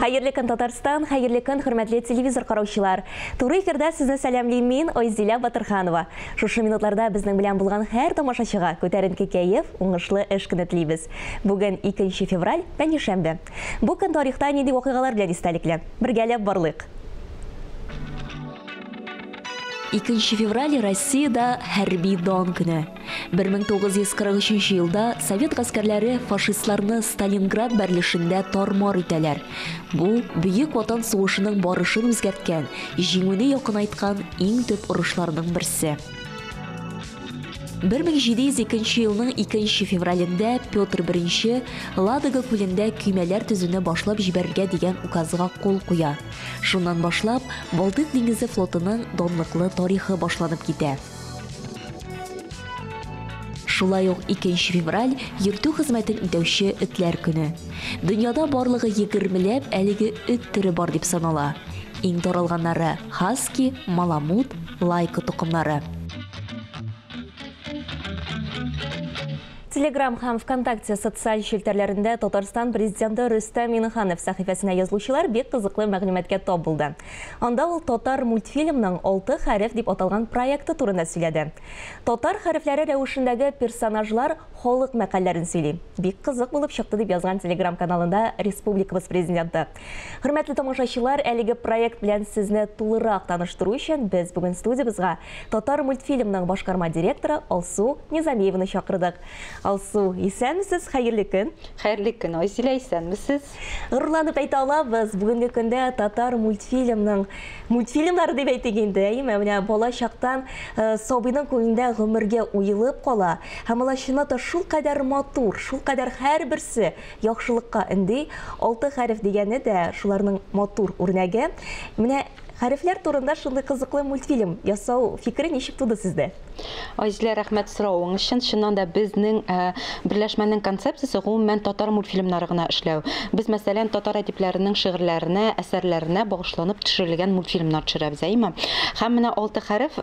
Хәерле көн Татарстан, хәерле көн хөрмәтле телевизор караучылар. Туры эфирдә сезне сәламлыйм мин Ойзилә Батырханова. Шушы минутларда безнең белән булган һәр тамашачыга күтәренке кәеф, уңышлы эш көне телибез. Бүген 2 февраль, пәнҗешәмбе. Бу көн тарихта нинди вакыйгалар белән истәлекле? Бергәләп барлык. 2 февраль Россиядә хәрби дан көне. 1943 елда Совет гаскәрләре фашистларны Сталинград берлешендә тар-мар итәләр. Бу Бөек Ватан сугышының барышын үзгәрткән, җиңүне якынайткан иң төп урышларның берсе. 1702 елның 2 февралендә Петр I Ладога күлендә көймәләр төзүне башлап җибәрергә дигән указга кул куя. Шуннан башлап Балтык диңгезе флотының данлыклы тарихы башланып китә. Шулай ук 2 февраль йөртү хезмәтен үтәүче этләр көне. Дөньяда барлыгы 20ләп әлеге эт төре бар дип санала. Иң таралганнары хаски, маламут, лайка тукымнары. Telegram һәм ВКонтакте социаль челтәрләрендә Татарстан президенты Рөстәм Миңнеханов сәхифәсенә язылучылар бик кызыклы мәгълүматкә тап булды. Анда ул татар мультфильмның 6 хәреф дип аталган проекты турында сөйләде. Татар хәрефләре рәвешендәге персонажлар халык мәкалләрен сөйли. Бик кызык булып чыкты дип язган Telegram каналында республикабыз президенты. Хөрмәтле тамашачылар, әлеге проект белән сезне тулырак таныштыру өчен без бүген студиябызга татар мультфильмның башкарма директоры Алсу Низамиеваны чакырдык. Алсу, исәнмесез? Хәерле көн. Хәерле көн, Айзилә, исәнмесез? Гырланып әйтә алабыз, бүгенге көндә татар мультфильмнары дип әйтик инде, менә бала чактан сабыйның күңелендә гомергә уелып кала. Һәм алар чынлап та шулкадәр матур, шулкадәр һәрберсе яхшылыкка инде. 6 хәреф дигәне дә шуларның матур үрнәге. Менә хәрефләр турында шундый кызыклы мультфильм ясау фикере ничек туды сездә? Айзилә, рәхмәт соравың өчен. Шуннан да безнең берләшмәнең концепциясе гомумән татар мультфильмнары гына эшләү. Без мәсәлән татар әдипләренең шигырьләренә, әсәрләренә багышланып төшерелгән мультфильмнар төшерәбез, әйме? Һәм менә 6 хәреф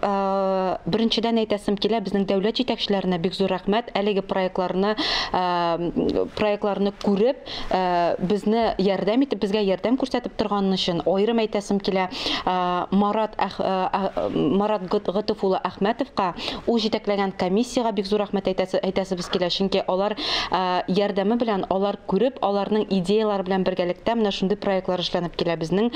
беренчедән әйтәсем килә, безнең дәүләт җитәкчеләренә бик зур рәхмәт. Әлеге проектларны күреп, безне ярдәм итеп, безгә ярдәм күрсәтеп торган өчен аерым әйтәсем килә. Марат Гытыф улы Әхмәтовка, ул җитәкләгән комиссияга бик зур рәхмәт әйтәсебез килә, чөнки алар ярдәме белән, алар күреп, аларның идеялары белән бергәлектә менә шундый проектлар эшләнеп килә безнең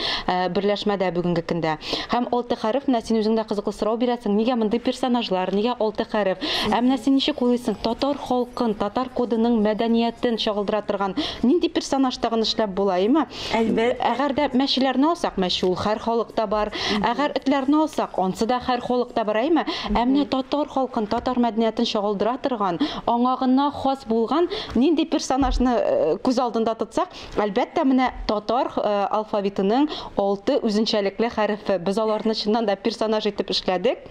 берләшмәдә бүгенге көндә. Һәм 6 хәреф, менә син үзең дә кызыклы сорау бирәсең, нигә мондый персонажлар, нигә 6 хәреф? Менә син ничек уйлыйсың, татар халкын, татар кодының мәдәниятен чагылдыра торган нинди персонаж тагын эшләп була, әйме? Әгәр дә мәчеләрне алсак, мәче ул һәр халыкта бар. Әгәр этләрне алсак, онсы да һәр халыкта бар, әйме? Менә татар халкын, татар мәдәниятен чагылдыра торган, аңагына хас булган нинди персонажны күз алдында тотсак, әлбәттә менә татар алфавитының 6 үзенчәлекле хәрефе. Без аларны чыннан да персонаж итеп эшләдек.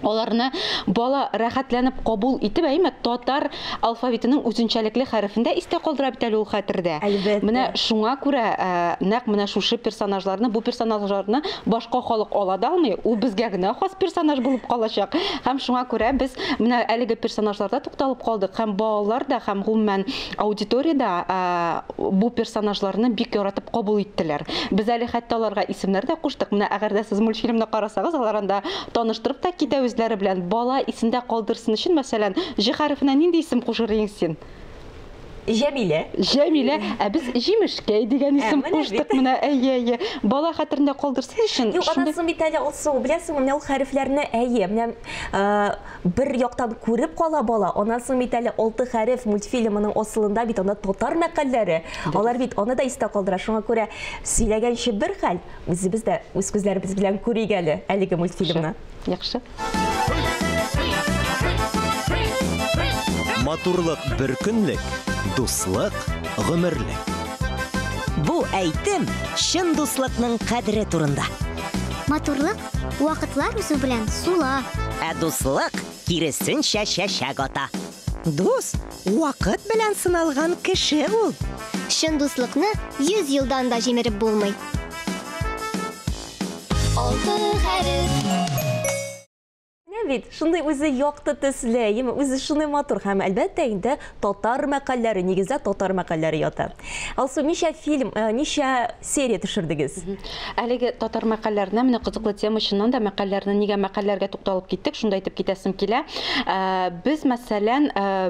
Аларны бала рәхәтләнеп кабул итеп, әйме, татар алфавитының үзенчәлекле хәрефендә истә калдыра бит әле ул хәтердә. Менә шуңа күрә нәкъ менә шушы персонажларны, бу персонажларны башка халык ала да алмый, ул безгә генә хас персонаж булып калачак. Һәм шуңа күрә без менә әлеге персонажларда тукталып калдык. Һәм балалар да, һәм гомумән аудиториядә бу персонажларны бик яратып кабул иттеләр. Без әле хәтта аларга исемнәр дә куштык. Менә әгәр дә сез мультфильмны карасагыз, аларында таныштырып та китә үзләре белән, бала исендә калдырсын өчен, мәсәлән, җ хәрефенә нинди исем кушырың син? Җәмилә. Җәмилә, без җимешкәй дигән исем куштык менә, әйе. Бала хәтерендә калдырсын өчен. Юк, анасын бит әле Алсу, беләсең, менә ул хәрефләрне менә бер яктан күреп кала бала. Анасын бит әле 6 хәреф мультфильмының асылында бит анда татар мәкалләре. Алар бит аны да истә калдыра. Шуңа күрә сөйләгәнче бер хәл, үзебез дә үз күзләребез белән күрик әле әлеге мультфильмны. Яхшы. Матурлык бер көнлек, дуслык гомерлек. Бу әйтем чын дуслыкның кадере турында. Матурлык вакытлар үзе белән сула. Дуслык киресенчә чәчәк ата. Дус вакыт белән сыналган кеше ул. Чын дуслыкны 100 елдан да җимереп булмый. 6 хәреф. бит, шундай үзе якты төсле, үзе шуны матур һәм әлбәттә инде татар мәкалләре, нигездә татар мәкалләре ята. Алсу, ничә фильм, ничә серия төшердегез? Әлеге татар мәкалләренә менә кызыклы тема, шуннан да мәкалләрне нигә мәкалләргә тукталып киттек, шунда әйтеп китәсем килә. Без мәсәлән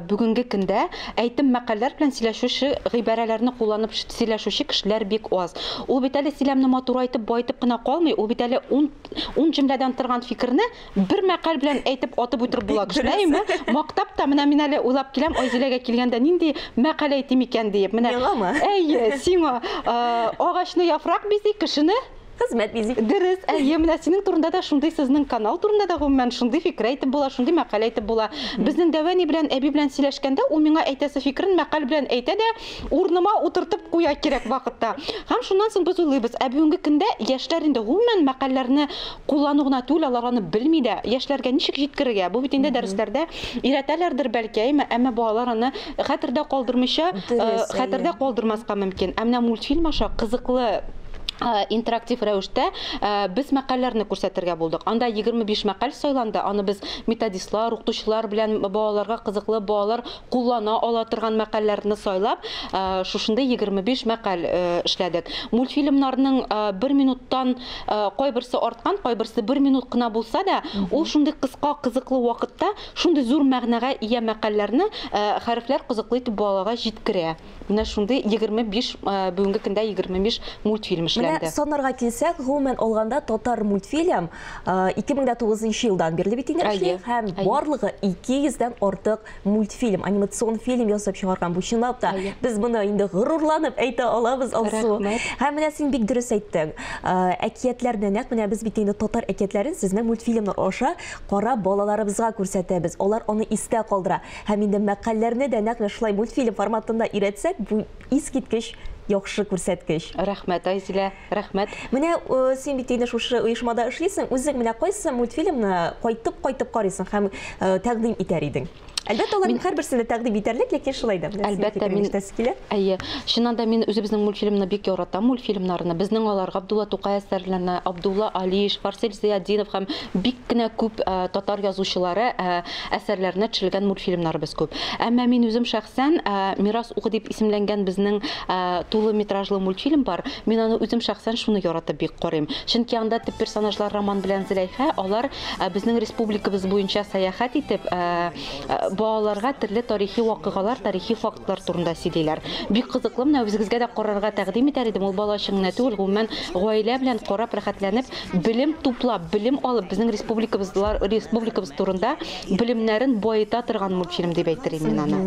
бүгенге көндә әйтем мәкалләр белән сөйләшүче гыйбарәләрне кулланып сөйләшүче кешеләр бик аз. Ул бит әле сөйләмне матур әйтеп, байтып кына калмый, ул бит әле 10 җөмләдән торган фикерне бер мәкаль белән әйтеп атып үтер була кешеләйме? Мактап та менә мин әле уйлап киләм, Айзиләгә килгәндә нинди мәкаль әйтим икән дип. Менә әйе, сиңа агачны яфрак бизи, кешене Хезмәт бизи. Дөрес, менә синең турында да шундый, сезнең канал турында да гомумән шундый фикер әйтеп була, шундый мәкаль әйтеп була. Безнең Дәвани белән Әби белән сөйләшкәндә, ул миңа әйтәсе фикерен мәкаль белән әйтә дә, урыныма утыртып куя кирәк вакытта. Һәм шуннан соң без уйлыйбыз, бүгенге көндә яшьләр инде гомумән мәкальләрне куллану гына түгел, алар аны белми дә, яшьләргә ничек җиткерергә? Бу бит инде дәресләрдә өйрәтәләрдер бәлки, әмма балалар аны хәтердә калдырмыйча, хәтердә калдырмаска мөмкин. Менә мультфильм аша кызыклы интерактив рәвештә без мәкалләрне күрсәтергә булдык. Анда 25 мәкаль сайланды. Аны без методистлар, укытучылар белән балаларга кызыклы, балалар куллана ала торган мәкалләрне сайлап, шушында 25 мәкаль эшләдек. Мультфильмнарның 1 минуттан кайберсе арткан, кайберсе 1 минут кына булса да, ул шундый кыска, кызыклы вакытта шундый зур мәгънәгә ия мәкалләрне хәрефләр кызыклы итеп балага җиткерә. Менә шундый 25 бүгенге көндә 25 мультфильм эшләнде. Сонорга килсәк, гомумән алганда татар мультфильм 2009 елдан бирле бит инде эшли, һәм барлыгы 200дән артык мультфильм, анимацион фильм ясап чыгарган. Бу чынлап та без моны инде горурланып әйтә алабыз, Алсу. Һәм менә син бик дөрес әйттең. Әкиятләрне нәкъ менә без бит инде татар әкиятләрен сезнең мультфильмнар аша кара балаларыбызга күрсәтәбез. Алар аны истә калдыра. Һәм инде мәкальләрне дә нәкъ шулай мультфильм форматында өйрәтсәк, бу искиткеч яхшы күрсәткеч. Рәхмәт, Айзилә, рәхмәт. Менә син бит инде шушы оешмада эшлисең, үзең менә кайсы мультфильмны кайтып карыйсың һәм тәкъдим итәр идең? Әлбәттә, аларның һәрберсенә тәкъдим итәрлек, ләкин шулай да. Әлбәттә, шуннан да мин үзебезнең мультфильмны бик яратам, мультфильмнарны. Безнең алар Габдулла Тукай әсәрләренә, Абдулла Алиш, Фарсель Зияддинов һәм бик кенә күп татар язучылары әсәрләренә төшелгән мультфильмнарыбыз күп. Әмма мин үзем шәхсән Мирас угы дип исемләнгән безнең тулы метражлы мультфильм бар. Мин аны үзем шәхсән шуны яратып бик карыйм. Чөнки анда төп персонажлар Роман белән Зөләйха, алар безнең республикабыз буенча сәяхәт итеп балаларга төрле тарихи вакыйгалар, тарихи фактлар турында сөйлиләр. Бик кызыклы, менә үзегезгә дә карарга тәкъдим итәр идем. Ул бала өчен генә түгел, гомумән гаилә белән карап рәхәтләнеп, белем туплап, белем алып, безнең республикабыз турында белемнәрен байыта торган мультфильм дип әйтерим мин аны.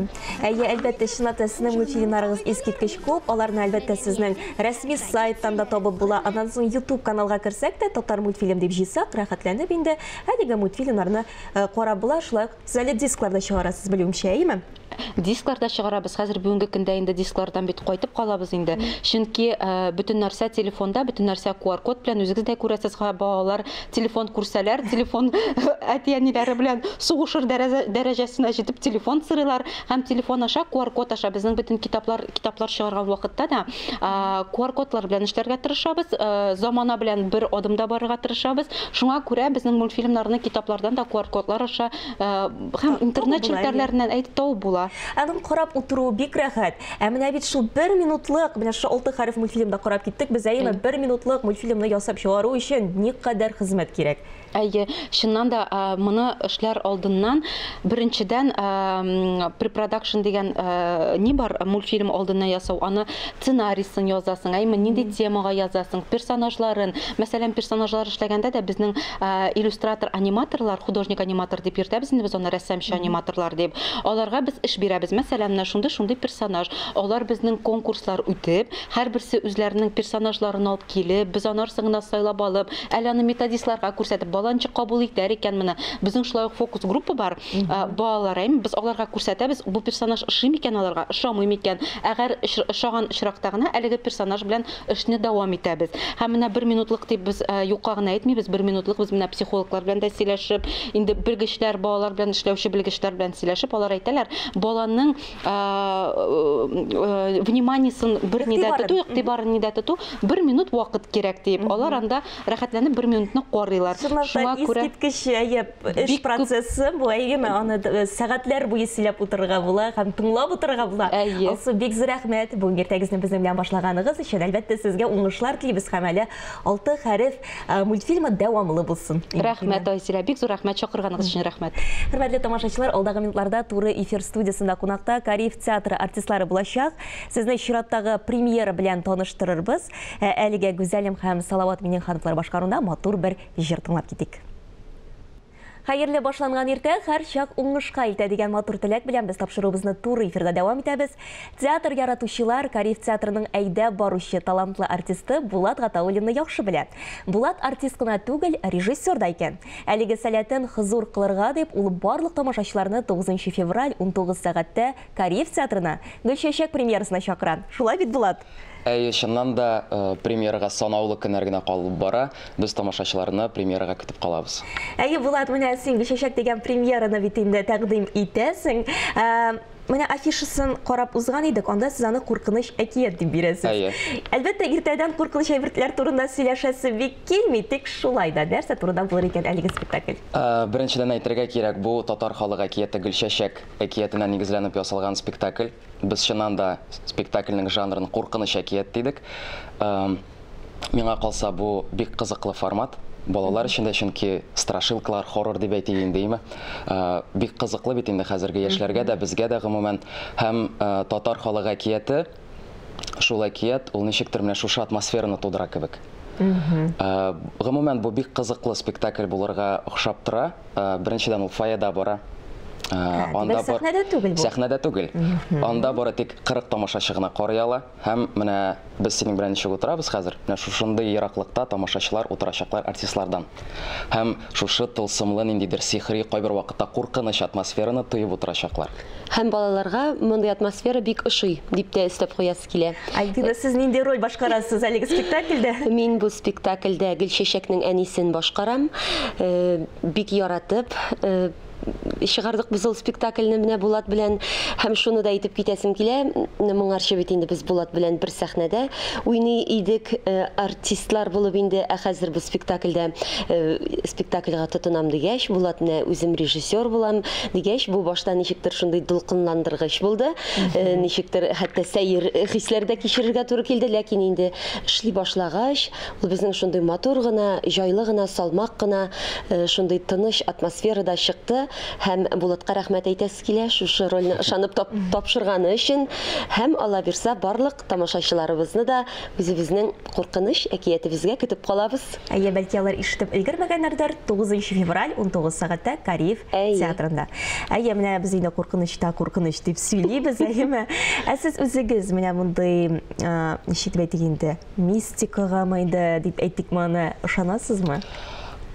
Әлбәттә, чынлап та сезнең мультфильмнарыгыз искиткеч күп. Аларны әлбәттә сезнең рәсми сайттан да табып була. Аннан соң YouTube каналга керсәк тә, татар мультфильм дип җыйсак, рәхәтләнеп инде әлеге мультфильмнарны карап була. Шулай зәле дискларда чыгарасыз, белүемчә, әйеме? Дискларда чыгарабыз. Хәзер бүгенге көндә инде дисклардан бит кайтып калабыз инде. Чөнки бөтен нәрсә телефонда, бөтен нәрсә QR код белән, үзегез дә күрәсез, балалар телефон күрсәләр, телефон әтиәниләре белән сугышыр дәрәҗәсенә җитеп телефон сырылар, һәм телефон аша QR код аша безнең бөтен китаплар чыгарган вакытта да QR кодлар белән эшләргә тырышабыз, замана белән бер адымда барырга тырышабыз. Шуңа күрә безнең мультфильмнарны китаплардан да QR кодлар аша һәм интернет челтәрләреннән әйтеп табып була. Аның карап утыру бик рәхәт. Менә бит шул 1 минутлык, менә шул 6 хәреф мультфильмда карап киттек. Без әйеме 1 минутлык мультфильмны ясап чыгару өчен никадәр хезмәт кирәк. Әйе, шуннан да моны эшләр алдыннан беренчедән pre-production дигән ни бар, мультфильм алдыннан ясау, аны сценарийсын язасың, әйме нинди темага язасың, персонажларын, мәсәлән, персонажлар эшләгәндә дә безнең иллюстратор, аниматорлар, художник-аниматор дип йөртәбез инде, без аны рәссамчы аниматорлар дип. Аларга без эш бирәбез. Мәсәлән, менә шундый персонаж, алар безнең конкурслар үтеп, һәрберсе үзләренең персонажларын алып килеп, без анарсын гына сайлап алып, әле аны методистларга күрсәтеп, баланчы кабул итәр икән менә. Безнең шулай фокус группа бар. Балалар, без аларга күрсәтәбез, бу персонаж ошый икән аларга, ошамый икән. Әгәр ошаган очракта гына әлеге персонаж белән эшне дәвам итәбез. Һәм менә 1 минутлык дип без юкка гына әйтмибез, 1 минутлык без менә психологлар белән дә сөйләшеп, инде белгечләр, балалар белән эшләүче белгечләр белән сөйләшеп, алар әйтәләр, баланың вниманиесын бер нидә тоту, игътибарын нидә тоту, 1 минут вакыт кирәк дип. Алар анда рәхәтләнеп 1 минутны карыйлар. Шуңа күрә эш процессы бу әйеме аны сәгатьләр буе сөйләп утырырга була һәм тыңлап утырырга була. Алсу, бик зур рәхмәт бу иртәгезне безнең белән башлаганыгыз өчен. Әлбәттә сезгә уңышлар телибез һәм әле 6 хәреф мультфильмы дәвамлы булсын. Рәхмәт Айсилә, бик зур рәхмәт чакырганыгыз өчен рәхмәт. Хөрмәтле тамашачылар, алдагы минутларда туры эфир студиясында кунакта Кариев театры артистлары булачак. Сезне чираттагы премьера белән таныштырырбыз. Әлегә Гүзәлем һәм Салават Миннехановлар башкаруында матур бер җыр тыңлап китик. Хәерле башланган иртә һәр чак уңышка илтә дигән матур теләк белән без тапшыруыбызны туры эфирда дәвам итәбез. Театр яратучылар Кариев театрының әйдә баручы талантлы артисты Булат Гатауллинны яхшы белә. Булат артист кына түгел, режиссер да икән. Әлеге сәләтен хозур кылырга дип, ул барлык тамашачыларны 9 февраль 19 сәгатьтә Кариев театрына Гөлчәчәк премьерасына чакыра. Шулай бит, Булат? Чыннан да премьерага санаулы көннәр генә калып бара. Без тамашачыларны премьерага көтеп калабыз. Булат, менә син Гөлчәчәк дигән премьераны бит инде тәкъдим итәсең. Менә афишасын карап узган идек, анда сез аны куркыныч әкият дип бирәсез. Әлбәттә, иртәдән куркыныч әйберләр турында сөйләшәсе бик килми, тик шулай да нәрсә турында булыр икән әлеге спектакль? Беренчедән әйтергә кирәк, бу татар халык әкияте Гөлчәчәк әкиятенә нигезләнеп ясалган спектакль. Без чыннан да спектакльнең жанрын куркыныч әкият дидек. Миңа калса, бу бик кызыклы формат. Балалар өчен дә, чөнки страшилкалар, хоррор дип әйтик инде. Бик кызыклы бит инде хәзерге яшьләргә дә, безгә дә гомумән. Һәм татар халык әкияте, шул әкият ул ничектер менә шушы атмосфераны тудыра кебек. Гомумән бу бик кызыклы спектакль булырга охшап тора. Беренчедән ул фойеда бара. Сәхнәдә түгел. Анда бары тик 40 тамашачы гына карый ала. Һәм менә без синең белән ничек утырабыз хәзер? Менә шушындый ераклыкта тамашачылар утырачаклар артистлардан. Һәм шушы тылсымлы ниндидер сихри, кайбер вакытта куркыныч атмосфераны тоеп утырачаклар. Һәм балаларга мондый атмосфера бик ошый дип тә өстәп куясы килә. Айгына, сез нинди роль башкарасыз әлеге спектакльдә? Мин бу спектакльдә Гөлчәчәкнең әнисен башкарам. Бик яратып чыгардык без ул спектакльне менә Булат белән, һәм шуны да әйтеп китәсем килә. Моңарчы бит инде без Булат белән бер сәхнәдә уйный идек, артистлар булып инде, хәзер бу спектакльдә спектакльгә тотынам дигәч, Булат менә үзем режиссер булам дигәч, бу башта ничектер шундый дулкынландыргыч булды. Ничектер хәтта сәер хисләрдә кичерергә туры килде, ләкин инде эшли башлагач, ул безнең шундый матур гына, җайлы гына, салмак кына, шундый тыныч атмосферада чыкты. Һәм Булатка рәхмәт әйтәсе килә, шушы рольне ышанып тапшырганы өчен. Һәм ала бирсә, барлык тамашачыларыбызны да үзебезнең куркыныч әкиятебезгә көтеп калабыз. Бәлки алар ишетеп өлгермәгәннәрдер. 9 февраль 19 сәгатьтә Кариев театрында. Менә без инде куркынычта куркыныч дип сөйлибез, Сез үзегез менә мондай ничек әйтик инде, мистикага майды дип әйтикме, аны ышанасызмы?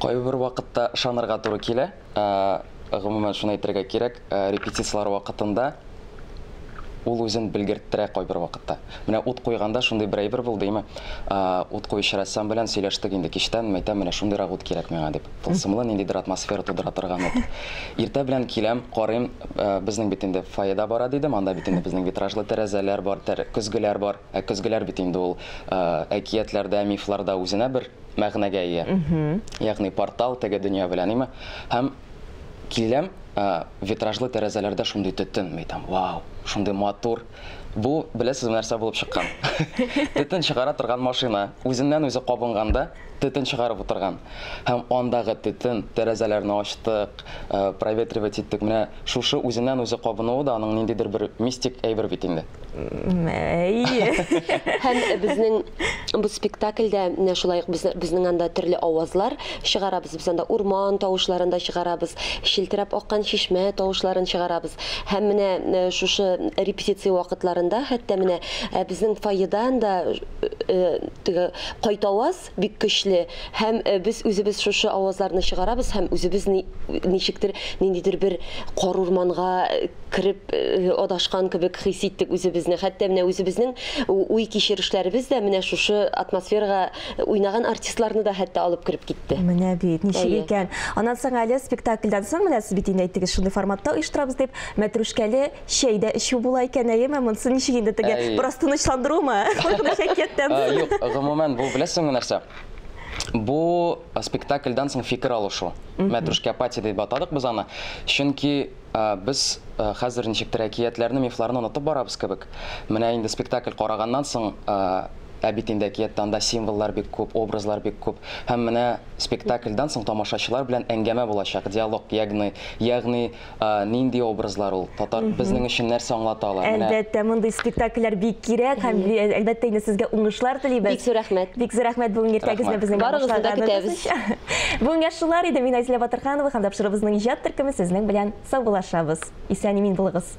Кайбер вакытта ышанырга туры килә. Гомумән шуны әйтергә кирәк, репетициялар вакытында ул үзен белгерттерә кайбер вакытта. Менә ут куйганда шундый бер әйбер булды, ут куючы рәссам белән сөйләштек инде кичтән, әйтәм, менә шундыйрак ут кирәк миңа дип. Тылсымлы ниндидер атмосфера тудыра торган ут. Иртә белән киләм, карыйм, безнең бит инде фойеда бара дидем, анда бит инде безнең витражлы тәрәзәләр бар, көзгеләр бар. Көзгеләр бит инде ул әкиятләрдә, мифларда үзенә бер мәгънәгә ия. Ягъни портал теге дөнья белән, һәм киләм, витражлы тәрәзәләрдә шундый төтен, әйтәм, вау, шундый матур. Бу, беләсез, нәрсә булып чыккан. Төтен чыгара торган машина, үзеннән үзе кабынганда, төтен чыгарып утырган. Һәм андагы төтен, тәрәзәләрне ачтык, проветривать иттек. Менә шушы үзеннән үзе кабынуы да аның ниндидер бер мистик әйбер бит инде. Һәм безнең бу спектакльдә менә шулай безнең анда төрле авазлар чыгарабыз. Без анда урман тавышларын да чыгарабыз, шилтерәп аккан чишмә тавышларын чыгарабыз. Һәм менә шушы репетиция вакытларында хәтта менә безнең фойедан да теге кайта аваз бик көчле һәм без үзебез шушы авазларны чыгарабыз һәм үзебез ничектер ниндидер бер кар урманга кирип адашкан кебек хис иттек үзебезне. Хәтта менә үзебезнең уй кичерешләребез дә менә шушы атмосферага уйнаган артистларны да хәтта алып кирип китте. Менә бит, ничек икән. Аннан соң әле спектакльдән соң менә сез бит инде әйттегез, шундый форматта оештырабыз дип, мәтрүшкәле чәйдә эчү була икән, әйеме? Монысы ничек инде теге бераз тынычландырумы? Куркыныч әкияттән. Юк, гомумән бу беләсеңме нәрсә? Бу спектакльдән соң фикер алышу. Мәтрүшкә апатия дип атадык без аны. Чөнки без хәзер ничектер әкиятләрне, мифларны онытып барабыз кебек. Менә инде спектакль караганнан соң бит инде әкияттә анда символлар бик күп, образлар бик күп. Һәм менә спектакльдән соң тамашачылар белән әңгәмә булачак, диалог, ягъни нинди образлар ул, татар безнең өчен нәрсә аңлаталар. Әлбәттә, мондый спектакльләр бик кирәк һәм әлбәттә инде сезгә уңышлар телибез. Бик зур рәхмәт. Бик зур рәхмәт бүген иртәгезне безнең барыгызны да көтәбез. Бүген шулар иде. Мин Айзилә Батырханова һәм тапшырыбызның иҗат төркеме сезнең белән саубуллашабыз. Исән-имин булыгыз.